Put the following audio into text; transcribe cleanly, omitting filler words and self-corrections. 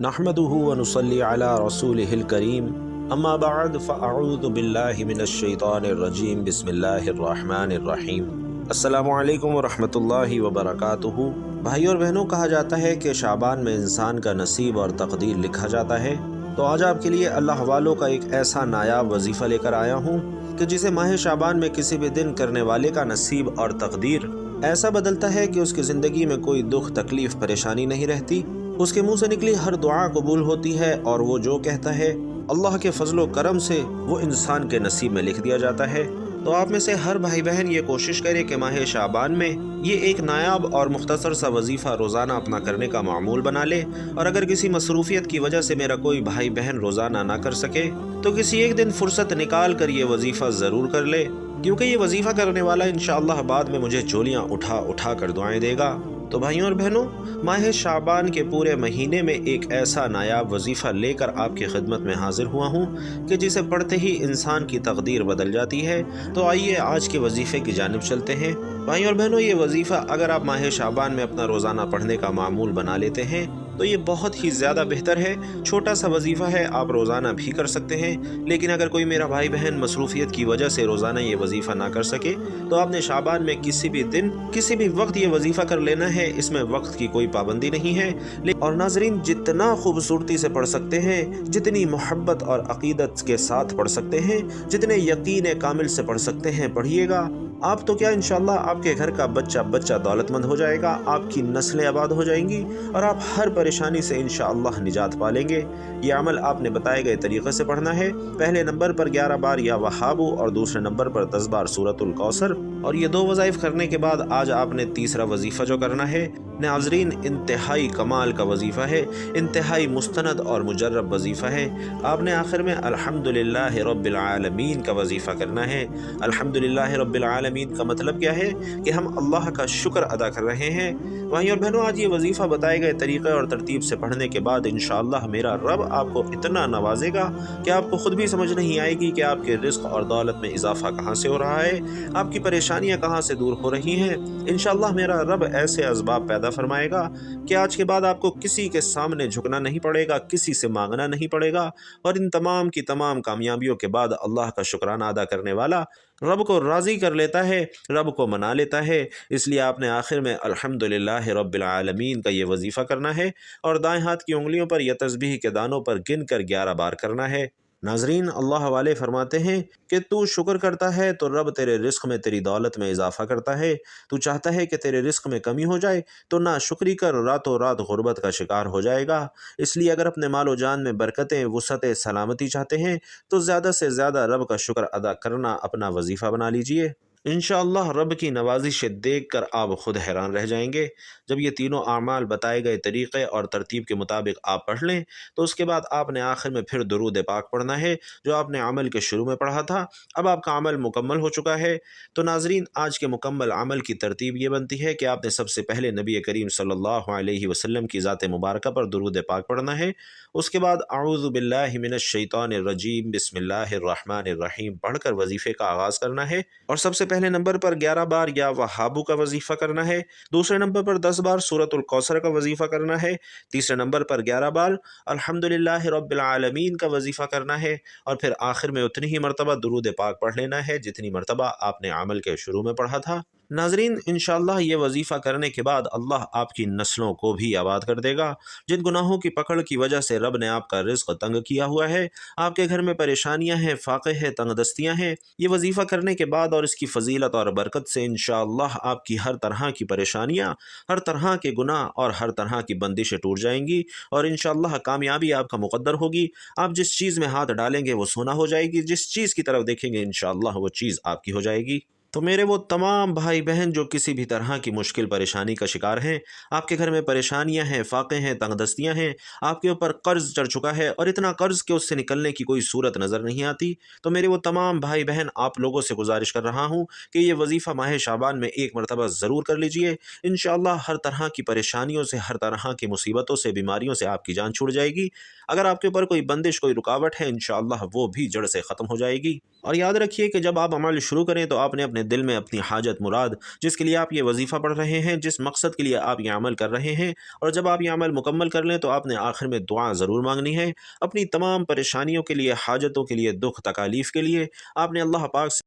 نحمدہ ونصلی علی رسولہ الکریم اما بعد فاعوذ باللہ من الشیطان الرجیم بسم اللہ الرحمن الرحیم۔ السلام علیکم ورحمۃ اللہ وبرکاتہ۔ بھائیوں اور بہنوں، کہا جاتا ہے کہ شعبان میں انسان کا نصیب اور تقدیر لکھا جاتا ہے، تو آج آپ کے لیے اللہ والوں کا ایک ایسا نایاب وظیفہ لے کر آیا ہوں کہ جسے ماہ شعبان میں کسی بھی دن کرنے والے کا نصیب اور تقدیر ایسا بدلتا ہے کہ اس کی زندگی میں کوئی دکھ تکلیف پریشانی نہیں رہتی، اس کے منہ سے نکلی ہر دعا قبول ہوتی ہے، اور وہ جو کہتا ہے اللہ کے فضل و کرم سے وہ انسان کے نصیب میں لکھ دیا جاتا ہے۔ تو آپ میں سے ہر بھائی بہن یہ کوشش کرے کہ ماہ شعبان میں یہ ایک نایاب اور مختصر سا وظیفہ روزانہ اپنا کرنے کا معمول بنا لے، اور اگر کسی مصروفیت کی وجہ سے میرا کوئی بھائی بہن روزانہ نہ کر سکے تو کسی ایک دن فرصت نکال کر یہ وظیفہ ضرور کر لے، کیونکہ یہ وظیفہ کرنے والا انشاءاللہ بعد میں مجھے چولیاں اٹھا اٹھا کر دعائیں دے گا۔ تو بھائیوں اور بہنوں، ماہ شعبان کے پورے مہینے میں ایک ایسا نایاب وظیفہ لے کر آپ کی خدمت میں حاضر ہوا ہوں کہ جسے پڑھتے ہی انسان کی تقدیر بدل جاتی ہے۔ تو آئیے آج کے وظیفے کی جانب چلتے ہیں۔ بھائیوں اور بہنوں، یہ وظیفہ اگر آپ ماہ شعبان میں اپنا روزانہ پڑھنے کا معمول بنا لیتے ہیں تو یہ بہت ہی زیادہ بہتر ہے۔ چھوٹا سا وظیفہ ہے، آپ روزانہ بھی کر سکتے ہیں، لیکن اگر کوئی میرا بھائی بہن مصروفیت کی وجہ سے روزانہ یہ وظیفہ نہ کر سکے تو آپ نے شعبان میں کسی بھی دن کسی بھی وقت یہ وظیفہ کر لینا ہے، اس میں وقت کی کوئی پابندی نہیں ہے۔ اور ناظرین، جتنا خوبصورتی سے پڑھ سکتے ہیں، جتنی محبت اور عقیدت کے ساتھ پڑھ سکتے ہیں، جتنے یقین کامل سے پڑھ سکتے ہیں پڑھیے گا۔ آپ تو کیا، انشاءاللہ آپ کے گھر کا بچہ بچہ دولت مند ہو جائے گا، آپ کی نسلیں آباد ہو جائیں گی، اور آپ ہر پریشانی سے انشاءاللہ نجات پالیں گے۔ یہ عمل آپ نے بتائے گئے طریقے سے پڑھنا ہے۔ پہلے نمبر پر 11 بار یا وہابو، اور دوسرے نمبر پر 10 بار سورۃ الکوثر، اور یہ 2 وظائف کرنے کے بعد آج آپ نے تیسرا وظیفہ جو کرنا ہے، ناظرین انتہائی کمال کا وظیفہ ہے، انتہائی مستند اور مجرب وظیفہ ہے۔ آپ نے آخر میں الحمدللہ رب العالمین کا وظیفہ کرنا ہے۔ الحمدللہ رب العالمین کا مطلب کیا ہے؟ کہ ہم اللہ کا شکر ادا کر رہے ہیں۔ بھائیوں اور بہنوں، آج یہ وظیفہ بتائے گئے طریقے اور ترتیب سے پڑھنے کے بعد انشاءاللہ میرا رب آپ کو اتنا نوازے گا کہ آپ کو خود بھی سمجھ نہیں آئے گی کہ آپ کے رزق اور دولت میں اضافہ کہاں سے ہو رہا ہے، آپ کی پریشانیاں کہاں سے دور ہو رہی ہیں۔ انشاءاللہ میرا رب ایسے اسباب پیدا فرمائے گا کہ آج کے بعد آپ کو کسی کے سامنے جھکنا نہیں پڑے گا، کسی سے مانگنا نہیں پڑے گا، اور ان تمام کی تمام کامیابیوں کے بعد اللہ کا شکرانہ ادا کرنے والا رب کو راضی کر لیتا ہے، رب کو منا لیتا ہے۔ اس لیے آپ نے آخر میں الحمدللہ رب العالمین کا یہ وظیفہ کرنا ہے، اور دائیں ہاتھ کی انگلیوں پر یا تسبیح کے دانوں پر گن کر 11 بار کرنا ہے۔ ناظرین، اللہ والے فرماتے ہیں کہ تو شکر کرتا ہے تو رب تیرے رزق میں، تیری دولت میں اضافہ کرتا ہے۔ تو چاہتا ہے کہ تیرے رزق میں کمی ہو جائے تو نہ شکری کر، راتوں رات غربت کا شکار ہو جائے گا۔ اس لیے اگر اپنے مال و جان میں برکتیں، وسعتیں، سلامتی چاہتے ہیں تو زیادہ سے زیادہ رب کا شکر ادا کرنا اپنا وظیفہ بنا لیجئے۔ انشاءاللہ رب کی نوازش دیکھ کر آپ خود حیران رہ جائیں گے۔ جب یہ تینوں اعمال بتائے گئے طریقے اور ترتیب کے مطابق آپ پڑھ لیں تو اس کے بعد آپ نے آخر میں پھر درود پاک پڑھنا ہے، جو آپ نے عمل کے شروع میں پڑھا تھا۔ اب آپ کا عمل مکمل ہو چکا ہے۔ تو ناظرین، آج کے مکمل عمل کی ترتیب یہ بنتی ہے کہ آپ نے سب سے پہلے نبی کریم صلی اللہ علیہ وسلم کی ذات مبارکہ پر درود پاک پڑھنا ہے۔ اس کے بعد اعوذ باللہ من الشیطان الرجیم بسم اللہ الرحمن الرحیم پڑھ کر وظیفے کا آغاز کرنا ہے، اور سب سے پہلے نمبر پر 11 بار یا وہابو کا وظیفہ کرنا ہے، دوسرے نمبر پر 10 بار سورۃ الکوثر کا وظیفہ کرنا ہے، تیسرے نمبر پر 11 بار الحمدللہ رب العالمین کا وظیفہ کرنا ہے، اور پھر آخر میں اتنی ہی مرتبہ درود پاک پڑھ لینا ہے جتنی مرتبہ آپ نے عمل کے شروع میں پڑھا تھا۔ ناظرین، انشاءاللہ یہ وظیفہ کرنے کے بعد اللہ آپ کی نسلوں کو بھی آباد کر دے گا۔ جن گناہوں کی پکڑ کی وجہ سے رب نے آپ کا رزق تنگ کیا ہوا ہے، آپ کے گھر میں پریشانیاں ہیں، فاقے ہیں، تنگ دستیاں ہیں، یہ وظیفہ کرنے کے بعد اور اس کی فضیلت اور برکت سے انشاءاللہ آپ کی ہر طرح کی پریشانیاں، ہر طرح کے گناہ اور ہر طرح کی بندشیں ٹوٹ جائیں گی، اور انشاءاللہ کامیابی آپ کا مقدر ہوگی۔ آپ جس چیز میں ہاتھ ڈالیں گے وہ سونا ہو جائے گی، جس چیز کی طرف دیکھیں گے انشاءاللہ وہ چیز آپ کی ہو جائے گی۔ تو میرے وہ تمام بھائی بہن جو کسی بھی طرح کی مشکل پریشانی کا شکار ہیں، آپ کے گھر میں پریشانیاں ہیں، فاقے ہیں، تنگ دستیاں ہیں، آپ کے اوپر قرض چڑھ چکا ہے اور اتنا قرض کہ اس سے نکلنے کی کوئی صورت نظر نہیں آتی، تو میرے وہ تمام بھائی بہن آپ لوگوں سے گزارش کر رہا ہوں کہ یہ وظیفہ ماہ شعبان میں ایک مرتبہ ضرور کر لیجئے۔ انشاءاللہ ہر طرح کی پریشانیوں سے، ہر طرح کی مصیبتوں سے، بیماریوں سے آپ کی جان چھوٹ جائے گی۔ اگر آپ کے اوپر کوئی بندش، کوئی رکاوٹ ہے، انشاءاللہ وہ بھی جڑ سے ختم ہو جائے گی۔ اور یاد رکھیے کہ جب آپ عمل شروع کریں تو آپ نے اپنے اپنے دل میں اپنی حاجت مراد جس کے لیے آپ یہ وظیفہ پڑھ رہے ہیں، جس مقصد کے لیے آپ یہ عمل کر رہے ہیں، اور جب آپ یہ عمل مکمل کر لیں تو آپ نے آخر میں دعا ضرور مانگنی ہے۔ اپنی تمام پریشانیوں کے لیے، حاجتوں کے لیے، دکھ تکالیف کے لیے آپ نے اللہ پاک سے